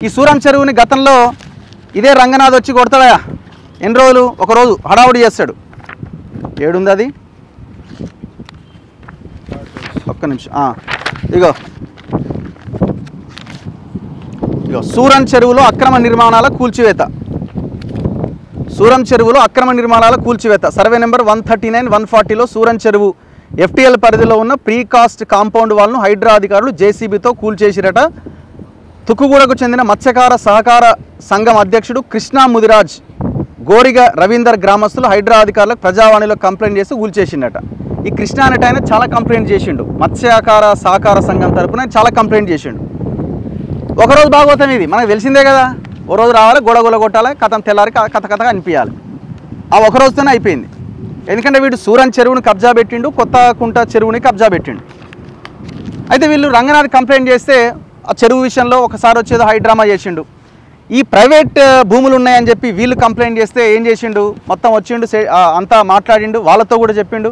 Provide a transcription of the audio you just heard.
ఈ సూరం చెరువుని గతంలో ఇదే రంగనాథ్ వచ్చి కొడతాడా ఎన్ని రోజులు ఒక రోజు హడావుడి చేస్తాడు. ఏడుంది అది, ఒక్క నిమిషం. ఇగో ఇగో సూరం చెరువులో అక్రమ నిర్మాణాల కూల్చివేత. సూరం చెరువులో అక్రమ నిర్మాణాల కూల్చివేత సర్వే నెంబర్ 139 140లో సూరం చెరువు FTL పరిధిలో ఉన్న ప్రీకాస్ట్ కాంపౌండ్ వాల్ను హైడ్రా అధికారులు JCBతో కూల్చేసిరట. తుక్కుగూడకు చెందిన మత్స్యకార సహకార సంఘం అధ్యక్షుడు కృష్ణా ముదిరాజ్ గోరిగ రవీందర్ గ్రామస్తులు హైడ్రా అధికారులకు ప్రజావాణిలో కంప్లైంట్ చేసి కూల్చేసిండట. ఈ కృష్ణ అనేట ఆయన చాలా కంప్లైంట్ చేసిండు, మత్స్యకార సహకార సంఘం తరపున చాలా కంప్లైంట్ చేసిండు. ఒకరోజు భాగవతం ఇది మనకు తెలిసిందే కదా, ఓ రోజు రావాలి, గొడగొల కొట్టాలి, కథం తెల్లారి కథగా అనిపించాలి. ఆ ఒకరోజుతోనే అయిపోయింది. ఎందుకంటే వీడు సూరం చెరువుని కబ్జా పెట్టిండు, కొత్త కుంట చెరువుని కబ్జా పెట్టిండు. అయితే వీళ్ళు రంగనాథ్ కంప్లైంట్ చేస్తే ఆ చెరువు విషయంలో ఒకసారి వచ్చేదో హైడ్రామా చేసిండు. ఈ ప్రైవేట్ భూములు ఉన్నాయని చెప్పి వీళ్ళు కంప్లైంట్ చేస్తే ఏం చేసిండు, మొత్తం వచ్చిండు, అంతా మాట్లాడిండు, వాళ్ళతో కూడా చెప్పిండు.